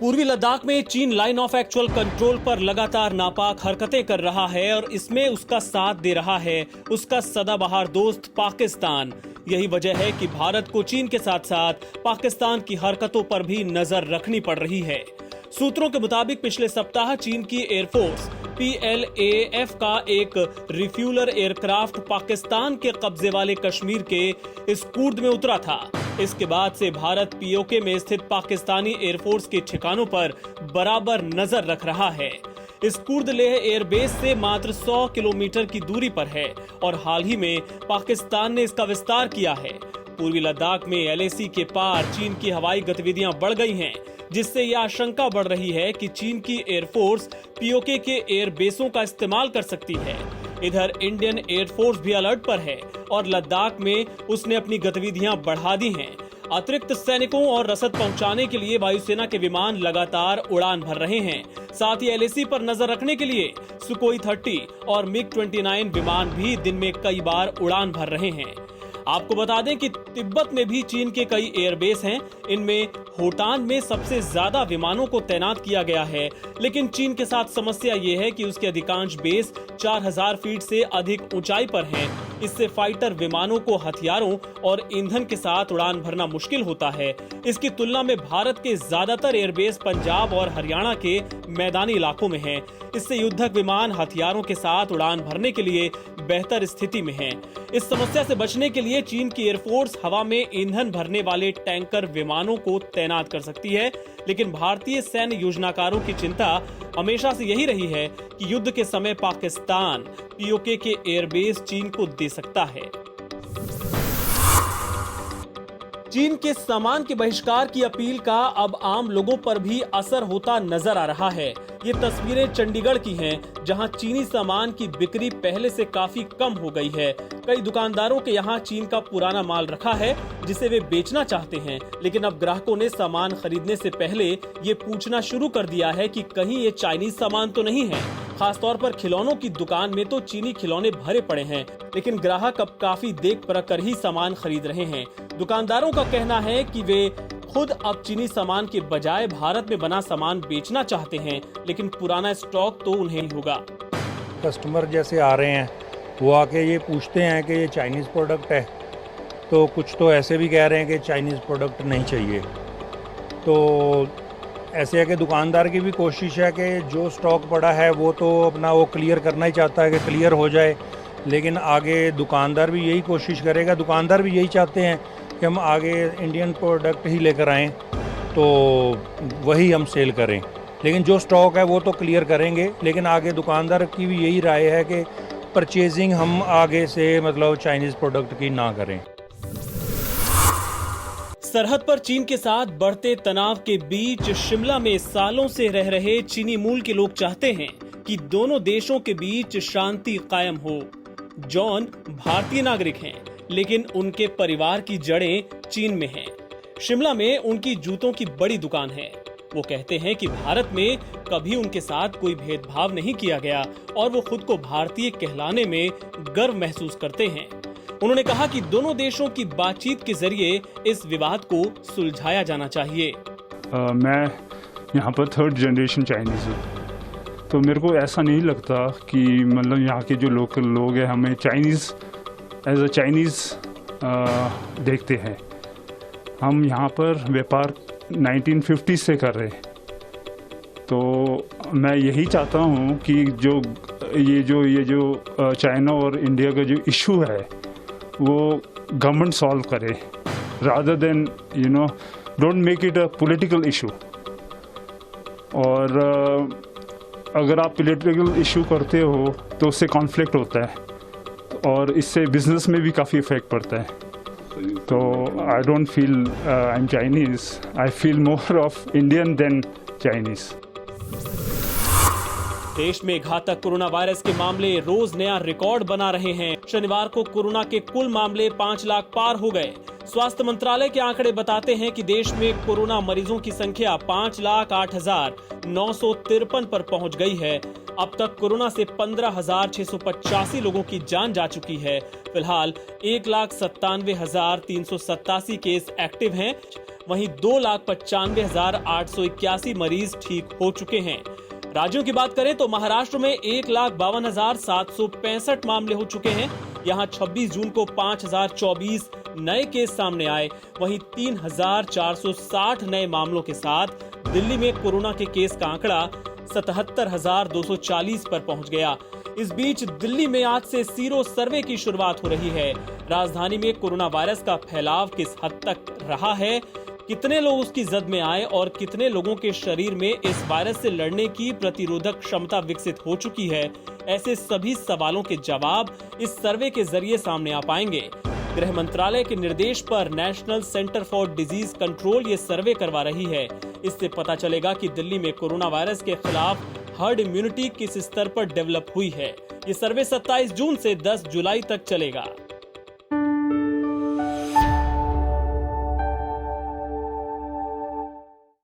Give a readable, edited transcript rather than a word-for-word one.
पूर्वी लद्दाख में चीन लाइन ऑफ एक्चुअल कंट्रोल पर लगातार नापाक हरकतें कर रहा है और इसमें उसका साथ दे रहा है उसका सदाबहार दोस्त पाकिस्तान। यही वजह है कि भारत को चीन के साथ साथ पाकिस्तान की हरकतों पर भी नजर रखनी पड़ रही है। सूत्रों के मुताबिक पिछले सप्ताह चीन की एयरफोर्स PLAF का एक रिफ्यूलर एयरक्राफ्ट पाकिस्तान के कब्जे वाले कश्मीर के इस कुर्द में उतरा था। इसके बाद से भारत POK में स्थित पाकिस्तानी एयरफोर्स के ठिकानों पर बराबर नजर रख रहा है। इस कुर्द लेह एयरबेस से मात्र 100 किलोमीटर की दूरी पर है और हाल ही में पाकिस्तान ने इसका विस्तार किया है। पूर्वी लद्दाख में LAC के पार चीन की हवाई गतिविधियां बढ़ गई हैं, जिससे यह आशंका बढ़ रही है कि चीन की एयरफोर्स POK के एयरबेसों का इस्तेमाल कर सकती है। इधर इंडियन एयरफोर्स भी अलर्ट पर है और लद्दाख में उसने अपनी गतिविधियां बढ़ा दी हैं। अतिरिक्त सैनिकों और रसद पहुंचाने के लिए वायुसेना के विमान लगातार उड़ान भर रहे हैं। साथ ही LAC पर नजर रखने के लिए सुकोई 30 और MiG-29 विमान भी दिन में कई बार उड़ान भर रहे हैं। आपको बता दें कि तिब्बत में भी चीन के कई एयरबेस हैं। इनमें होटान में सबसे ज्यादा विमानों को तैनात किया गया है, लेकिन चीन के साथ समस्या ये है कि उसके अधिकांश बेस 4000 फीट से अधिक ऊंचाई पर हैं। इससे फाइटर विमानों को हथियारों और ईंधन के साथ उड़ान भरना मुश्किल होता है। इसकी तुलना में भारत के ज्यादातर एयरबेस पंजाब और हरियाणा के मैदानी इलाकों में हैं। इससे युद्धक विमान हथियारों के साथ उड़ान भरने के लिए बेहतर स्थिति में हैं। इस समस्या से बचने के लिए चीन की एयरफोर्स हवा में ईंधन भरने वाले टैंकर विमानों को तैनात कर सकती है, लेकिन भारतीय सैन्य योजनाकारों की चिंता हमेशा से यही रही है कि युद्ध के समय पाकिस्तान POK के एयरबेस चीन को दे सकता है। चीन के सामान के बहिष्कार की अपील का अब आम लोगों पर भी असर होता नजर आ रहा है। ये तस्वीरें चंडीगढ़ की हैं, जहां चीनी सामान की बिक्री पहले से काफी कम हो गई है। कई दुकानदारों के यहां चीन का पुराना माल रखा है जिसे वे बेचना चाहते हैं, लेकिन अब ग्राहकों ने सामान खरीदने से पहले ये पूछना शुरू कर दिया है कि कहीं ये चाइनीज सामान तो नहीं है। खासतौर पर खिलौनों की दुकान में तो चीनी खिलौने भरे पड़े हैं, लेकिन ग्राहक अब काफी देख परख कर ही सामान खरीद रहे हैं। दुकानदारों का कहना है कि वे खुद अब चीनी सामान के बजाय भारत में बना सामान बेचना चाहते हैं, लेकिन पुराना स्टॉक तो उन्हें ही होगा। कस्टमर जैसे आ रहे हैं वो आके ये पूछते हैं कि ये चाइनीज़ प्रोडक्ट है, तो कुछ तो ऐसे भी कह रहे हैं कि चाइनीज़ प्रोडक्ट नहीं चाहिए। तो ऐसे है कि दुकानदार की भी कोशिश है कि जो स्टॉक पड़ा है वो तो अपना वो क्लियर करना ही चाहता है कि क्लियर हो जाए, लेकिन आगे दुकानदार भी यही कोशिश करेगा। दुकानदार भी यही चाहते हैं कि हम आगे इंडियन प्रोडक्ट ही लेकर आएँ, तो वही हम सेल करें, लेकिन जो स्टॉक है वो तो क्लियर करेंगे। लेकिन आगे दुकानदार की भी यही राय है कि परचेजिंग हम आगे से मतलब चाइनीज़ प्रोडक्ट की ना करें। सरहद पर चीन के साथ बढ़ते तनाव के बीच शिमला में सालों से रह रहे चीनी मूल के लोग चाहते हैं कि दोनों देशों के बीच शांति कायम हो। जॉन भारतीय नागरिक हैं, लेकिन उनके परिवार की जड़ें चीन में हैं। शिमला में उनकी जूतों की बड़ी दुकान है। वो कहते हैं कि भारत में कभी उनके साथ कोई भेदभाव नहीं किया गया और वो खुद को भारतीय कहलाने में गर्व महसूस करते हैं। उन्होंने कहा कि दोनों देशों की बातचीत के जरिए इस विवाद को सुलझाया जाना चाहिए। मैं यहाँ पर 3rd जनरेशन चाइनीज़ हूँ, तो मेरे को ऐसा नहीं लगता कि मतलब यहाँ के जो लोकल लोग हैं हमें चाइनीज़ एज अ चाइनीज़ देखते हैं। हम यहाँ पर व्यापार 1950 से कर रहे हैं, तो मैं यही चाहता हूँ कि ये जो चाइना और इंडिया का जो इशू है वो गवर्नमेंट सॉल्व करे, rather than don't make it a political issue. और अगर आप पॉलिटिकल इशू करते हो तो उससे कॉन्फ्लिक्ट होता है और इससे बिजनेस में भी काफ़ी इफेक्ट पड़ता है। तो I don't feel I am Chinese, I feel more of Indian than Chinese. देश में घातक कोरोना वायरस के मामले रोज नया रिकॉर्ड बना रहे हैं। शनिवार को कोरोना के कुल मामले 5 लाख पार हो गए। स्वास्थ्य मंत्रालय के आंकड़े बताते हैं कि देश में कोरोना मरीजों की संख्या 5,08,953 पर पहुंच गई है। अब तक कोरोना से 15,685 लोगों की जान जा चुकी है। फिलहाल 1,97,387 केस एक्टिव हैं, वहीं 2,95,881 मरीज ठीक हो चुके हैं। राज्यों की बात करें तो महाराष्ट्र में 1,52,765 मामले हो चुके हैं। यहां 26 जून को 5,024 नए केस सामने आए। वहीं 3,460 नए मामलों के साथ दिल्ली में कोरोना के केस का आंकड़ा 77,240 पर पहुंच गया। इस बीच दिल्ली में आज से सीरो सर्वे की शुरुआत हो रही है। राजधानी में कोरोना वायरस का फैलाव किस हद तक रहा है, कितने लोग उसकी जद में आए और कितने लोगों के शरीर में इस वायरस से लड़ने की प्रतिरोधक क्षमता विकसित हो चुकी है, ऐसे सभी सवालों के जवाब इस सर्वे के जरिए सामने आ पाएंगे। गृह मंत्रालय के निर्देश पर national centre for disease control ये सर्वे करवा रही है। इससे पता चलेगा कि दिल्ली में कोरोना वायरस के खिलाफ हर्ड इम्यूनिटी किस स्तर पर डेवलप हुई है। ये सर्वे 27 जून से 10 जुलाई तक चलेगा।